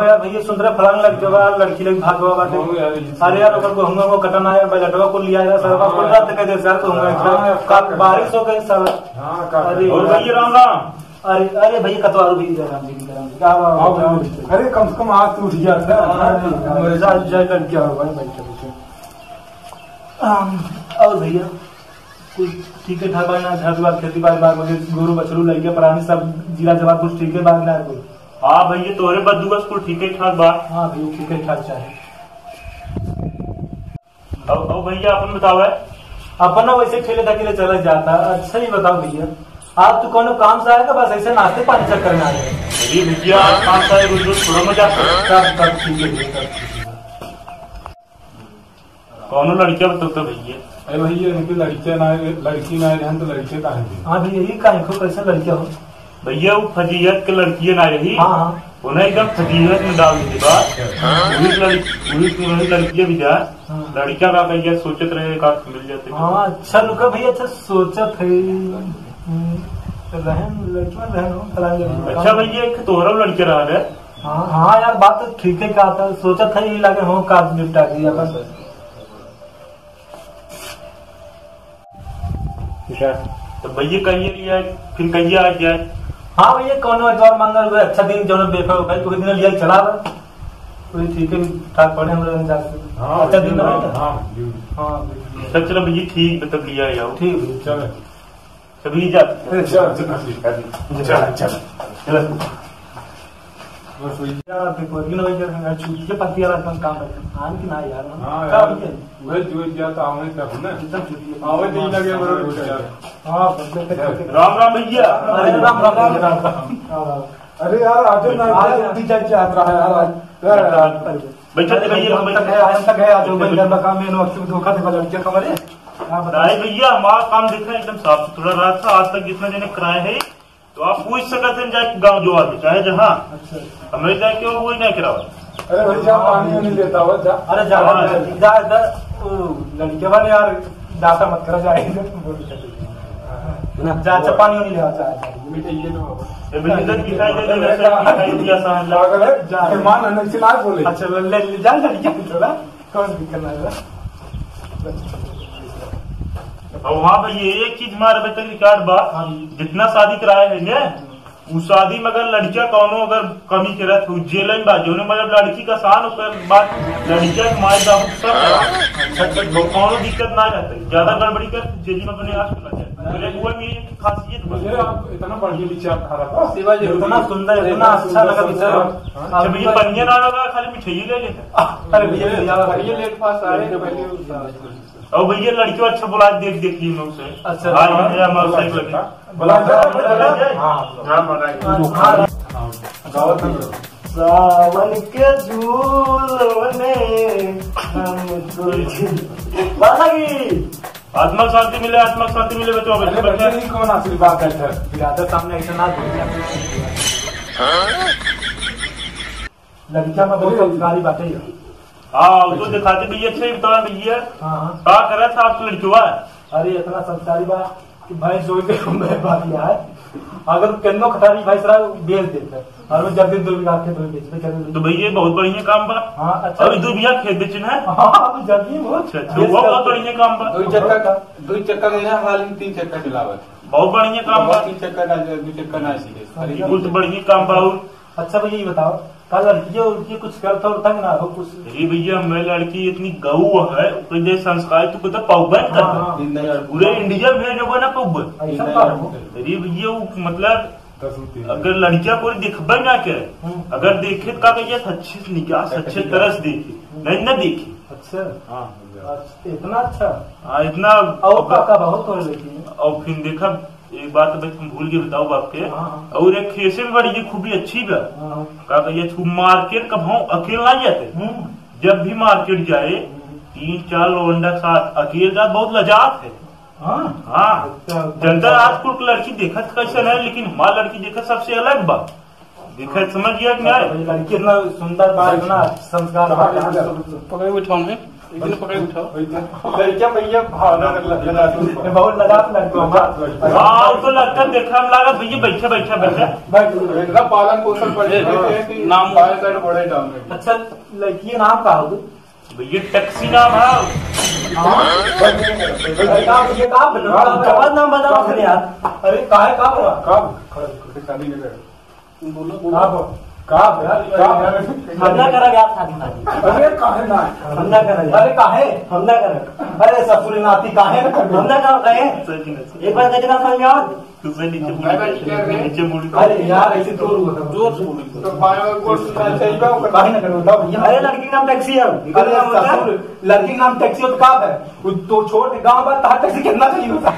यार भैया सुंदर फलांग लग जावा लड़की लग भागवा बाटे। अरे यार ओकर को हमको कटन आया बजटवा को लिया यार सरवा को रात कह दे सर को का बारिश हो गई सर। हां अरे और भैया राम राम। अरे अरे भैया कतवारू भी राम जी क्या अरे कम से कम हाथ टूट गया था मजा जाए कर क्या हुआ भाई। और भैया कुछ ठीक है ठाक ना घर द्वार खेती बाड़ी गोरू बछरू लग गया प्राणी सब जिला जवाब कुछ ठीक है बात ना कोई। हाँ भैया तोरे बदुआ स्कूल ठीक है ठाक बात। हाँ भैया ठीक है ठाक चाहे। अब भैया अपन बताओ है अपना वैसे ठेले धकेले चला जाता। अच्छा ही बताओ भैया आप तो कोनो काम से आएगा बस ऐसे नाश्ते पानी चक्कर में आएगा। अरे भैया आज काम से आए रोज थोड़ा मजा तब ठीक है कौनो लड़कियां बताओ भैया। अरे भैया इनकी लड़कियां ना लड़की ना रहन तो लड़के का है। हाँ भैया यही कहीं को कैसे लड़कियां हो भैया वो फजीयत के लड़कियां ना रही। हाँ हाँ उन्हें एकदम फजीयत में डाल दी बात। वही लड़कियां भी जा लड़कियां का कहीं सोचत रहे का मिल जाते। हाँ अच्छा रुका भैया अच्छा सोचत है रहन। अच्छा भैया एक तोहरा लड़के रहा है। हाँ हाँ यार बात तो ठीक है कहा था सोचत है लगे हो काज निपटा दिया बस। तो भैया कहिए लिया फिर कहिए आ जाए। हाँ भैया कौन और मंगल अच्छा दिन जो बेफा हो गई दिन लिया चला कोई ठीक है ठाक पड़े हम अच्छा दिन। हाँ चलो भैया ठीक मतलब लिया जाओ ठीक चलो सभी जाते छुट्टी के पत्ती वाला काम आन की ना यार। राम राम भैया। अरे राम राम राम। अरे यार आज यात्रा है यार धोखा थे लड़कियां खबर है। भैया हमारा काम देखा एकदम साफ सुथरा रहा था आज तक जितना जने कराए है तो आप पूछ सकते हैं जाके गाँव जो आगे चाहे जहाँ हमें जाके वही नहीं करावा। अरे भैया पानी नहीं देता हुआ जा। अरे जा लड़के वाले यार डाटा मत करा जाएगा जा अच्छा पानी नहीं ले अच्छा जा लड़कियां थोड़ा कौन भी करना है। और वहाँ पे ये एक चीज हमारे बेटे रिकॉर्ड बा जितना शादी कराए है ने उस शादी में अगर लड़कियां कौनो अगर कमी करे तो जेल में बाजू ने मतलब लड़की का साल बात लड़कियां माए सब कौनो दिक्कत ना रहता ज्यादा गड़बड़ी कर जेल में बने आज वो मेरी खासियत इतना बढ़िया विचार खा रहा था इतना सुंदर इतना अच्छा लगा विचार। भैया पनिया ना लगा खाली मिठाई ले लेता। अरे भैया लेट पास आ रहे पहले और भैया लड़कियों अच्छा बुला देख ली लोग से। अच्छा सावन के झूलने आत्मा शांति मिले बच्चों कौन आशीर्वाद है सामने ऐसा ना लड़कियां में बहुत संस्कारी बातें। हाँ तो दिखाते भैया अच्छा ही बताया भैया क्या कर रहा था आप लड़कियों। अरे इतना संस्कारी बात कि भाई जो बात यह है अगर केनो खटारी भाई सरा बेच देते और जल्दी 2 बीघा खेत बेच तो भैया बहुत बढ़िया काम बा। हाँ अच्छा अभी 2 बीघा खेत बेचना है। हाँ जल्दी बहुत बहुत बढ़िया काम बा। 2 चक्का नहीं हाल 3 चक्का चलावत बहुत बढ़िया काम बा। 3 चक्का 2 चक्का ना सीखे बहुत बढ़िया काम बा। अच्छा भैया ये बताओ कल लड़कियां उनकी कुछ करता उड़ता ना हो कुछ। अरे भैया मैं लड़की इतनी गऊ है संस्कार तू कहता पाउबन करता पूरे इंडिया में जो ना पाउबन। अरे भैया मतलब अगर लड़कियां कोई दिखबे ना के अगर देखे का अच्छे से निकाह अच्छे तरह से देखे नहीं न देखे। अच्छा हाँ इतना अच्छा हाँ इतना बहुत और फिर देखा एक बात तुम भूल के बताओ बाप के और एक खेसे में बड़ी खूबी अच्छी बा का मार्केट कब हम अकेला जाते जब भी मार्केट जाए 3-4 लोंडा के साथ अकेले जात बहुत लजात है। हाँ जनता आजकल लड़की देखा कैसे है लेकिन हमारी लड़की देखा सबसे अलग बा देखा समझ गया कि नहीं लड़की इतना सुंदर बात इतना संस्कार इधर पकड़ उठाओ लड़कियां भैया भावना बहुत लगा लड़कों हाँ तो लगता देखा हम लगा भैया बैठे बैठे बैठे इतना पालन पोषण पड़े नाम बड़े डाल रहे। अच्छा लड़की नाम का होगा भैया टैक्सी नाम है नाम बताओ यार। अरे काहे का हुआ कब शादी नहीं कर बोलो हमला करा गया शादी अरे काहे ना हमला करा अरे काहे हमला करा अरे ससुर नाती काहे हमला करा एक बार कहते ना समझाओ तुझे नीचे मुड़ी अरे यार ऐसे जोर से बोलो तो बाएं को चाहिए काहे ना करो बताओ भैया। अरे लड़की का नाम टैक्सी है अरे ससुर लड़की का नाम टैक्सी तो कब है तो छोड़ गांव बात टैक्सी कितना चाहिए होता